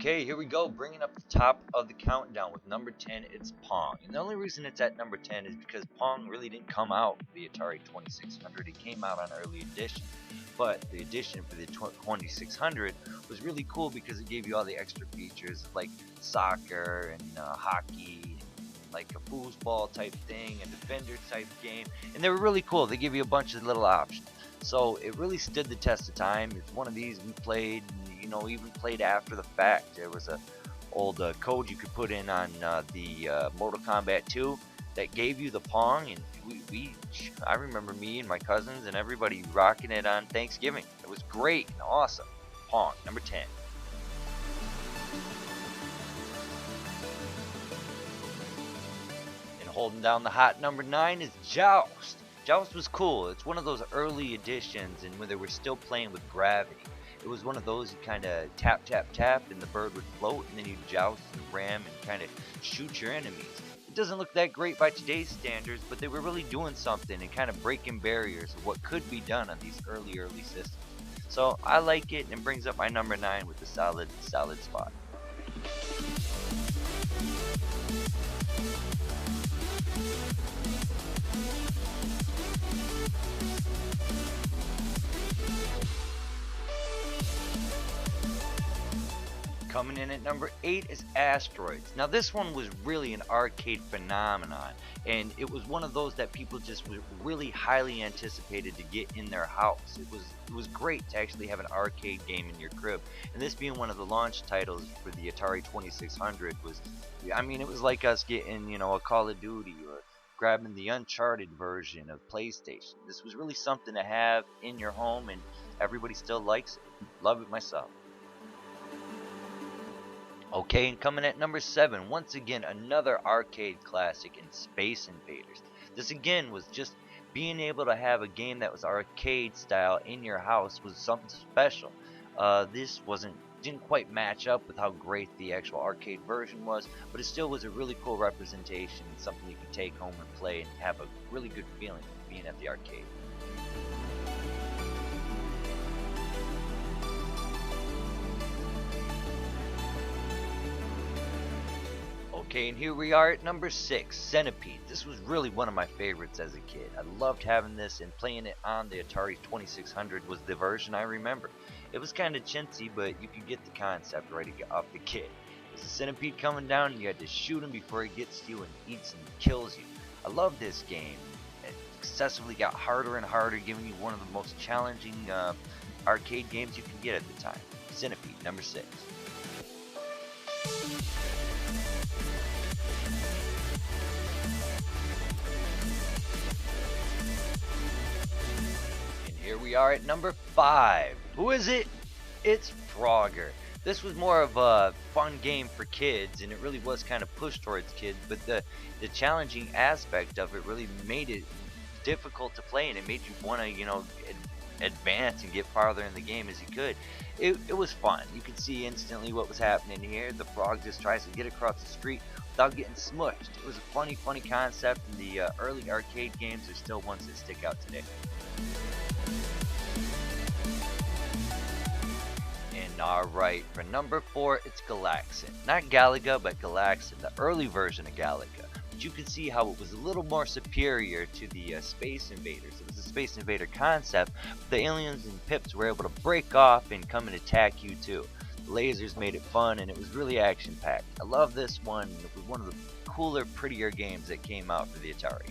Okay, here we go, bringing up the top of the countdown with number 10, it's Pong. And the only reason it's at number 10 is because Pong really didn't come out for the Atari 2600. It came out on early edition. But the edition for the 2600 was really cool because it gave you all the extra features like soccer and hockey, like a foosball type thing, a defender type game. And they were really cool. They give you a bunch of little options. So it really stood the test of time. It's one of these we played, even played after the fact. There was a old code you could put in on the Mortal Kombat 2 that gave you the Pong, and I remember me and my cousins and everybody rocking it on Thanksgiving. It was great and awesome. Pong, number 10. And holding down the hot number 9 is Joust. Joust was cool. It's one of those early editions and when they were still playing with gravity. It was one of those you kind of tap, tap, tap and the bird would float, and then you joust and ram and kind of shoot your enemies. It doesn't look that great by today's standards, but they were really doing something and kind of breaking barriers of what could be done on these early systems. So I like it, and brings up my number 9 with a solid spot. Coming in at number 8 is Asteroids. Now this one was really an arcade phenomenon, and it was one of those that people just were really highly anticipated to get in their house. It was great to actually have an arcade game in your crib, and this being one of the launch titles for the Atari 2600 was, it was like us getting, a Call of Duty or grabbing the Uncharted version of PlayStation. This was really something to have in your home, and everybody still likes it. Love it myself. Okay, and coming at number 7, once again another arcade classic in Space Invaders. This again was just being able to have a game that was arcade style in your house was something special. This didn't quite match up with how great the actual arcade version was, but it still was a really cool representation and something you could take home and play and have a really good feeling being at the arcade. Okay, and here we are at number 6, Centipede. This was really one of my favorites as a kid. I loved having this, and playing it on the Atari 2600 was the version I remember. It was kind of chintzy, but you could get the concept right off the kit. There's a centipede coming down, and you had to shoot him before he gets to you and eats and kills you. I love this game. It successively got harder and harder, giving you one of the most challenging arcade games you can get at the time. Centipede, number 6. Here we are at number 5. Who is it? It's Frogger. This was more of a fun game for kids, and it really was kind of pushed towards kids, but the challenging aspect of it really made it difficult to play, and it made you want to, advance and get farther in the game as you could. It was fun. You could see instantly what was happening here. The frog just tries to get across the street without getting smushed. It was a funny concept, and the early arcade games are still ones that stick out today. Alright, for number 4, it's Galaxian. Not Galaga, but Galaxian, the early version of Galaga. But you can see how it was a little more superior to the Space Invaders. It was a Space Invader concept, but the aliens and pips were able to break off and come and attack you too. The lasers made it fun, and it was really action-packed. I love this one. It was one of the cooler, prettier games that came out for the Atari.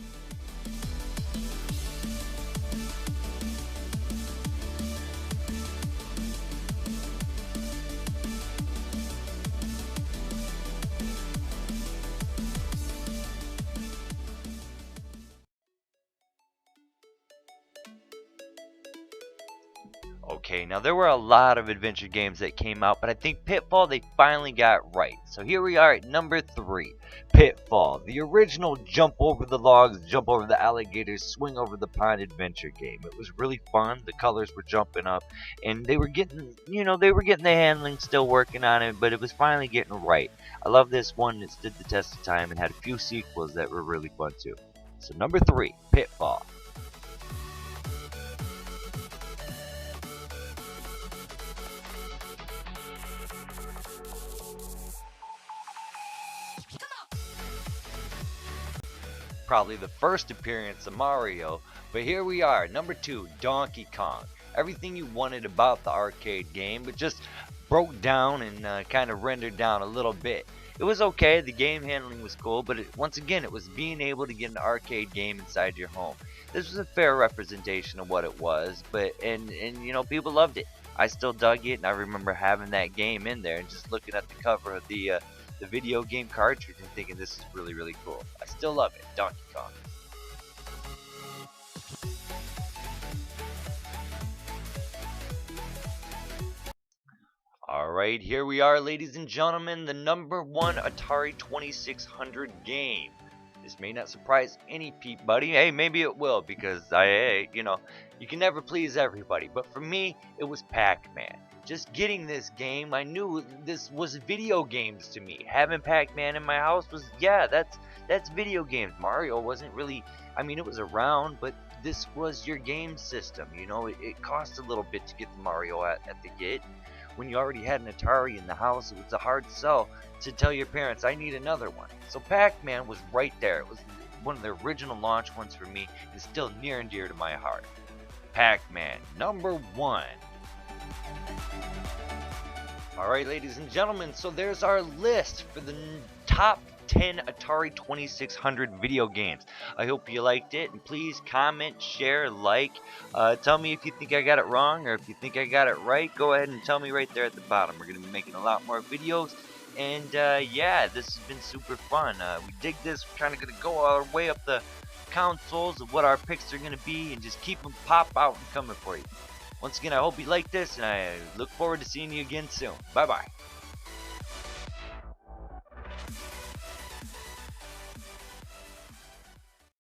Okay, now there were a lot of adventure games that came out, but I think Pitfall they finally got right. So here we are at number 3, Pitfall, the original jump over the logs, jump over the alligators, swing over the pond adventure game. It was really fun. The colors were jumping up, and they were getting, the handling still working on it, but it was finally getting right. I love this one. It stood the test of time and had a few sequels that were really fun too. So number 3, Pitfall. probably the first appearance of Mario, but here we are, number 2, Donkey Kong. Everything you wanted about the arcade game, but just broke down and kind of rendered down a little bit. It was okay, the game handling was cool, but once again, it was being able to get an arcade game inside your home. This was a fair representation of what it was, but and you know, people loved it. I still dug it, and I remember having that game in there and just looking at the cover of the video game cartridge and thinking this is really, really cool. I still love it, Donkey Kong. Alright, here we are, ladies and gentlemen, the number 1 Atari 2600 game. This may not surprise any Pete buddy. Hey, maybe it will, because you know, you can never please everybody. But for me, it was Pac-Man. Just getting this game, I knew this was video games to me. Having Pac-Man in my house was, yeah, that's video games. Mario wasn't really, I mean, it was around, but this was your game system. You know, it cost a little bit to get the Mario at the gate. When you already had an Atari in the house, it was a hard sell to tell your parents, I need another one. So Pac-Man was right there. It was one of the original launch ones for me, and still near and dear to my heart. Pac-Man, number 1. Alright, ladies and gentlemen, so there's our list for the top 10 Atari 2600 video games. I hope you liked it, and please comment, share, like. Tell me if you think I got it wrong, or if you think I got it right. Go ahead and tell me right there at the bottom. We're going to be making a lot more videos, and yeah, this has been super fun. We dig this. We're trying to go our way up the consoles of what our picks are going to be, and just keep them pop out and coming for you. Once again, I hope you like this, and I look forward to seeing you again soon. Bye-bye.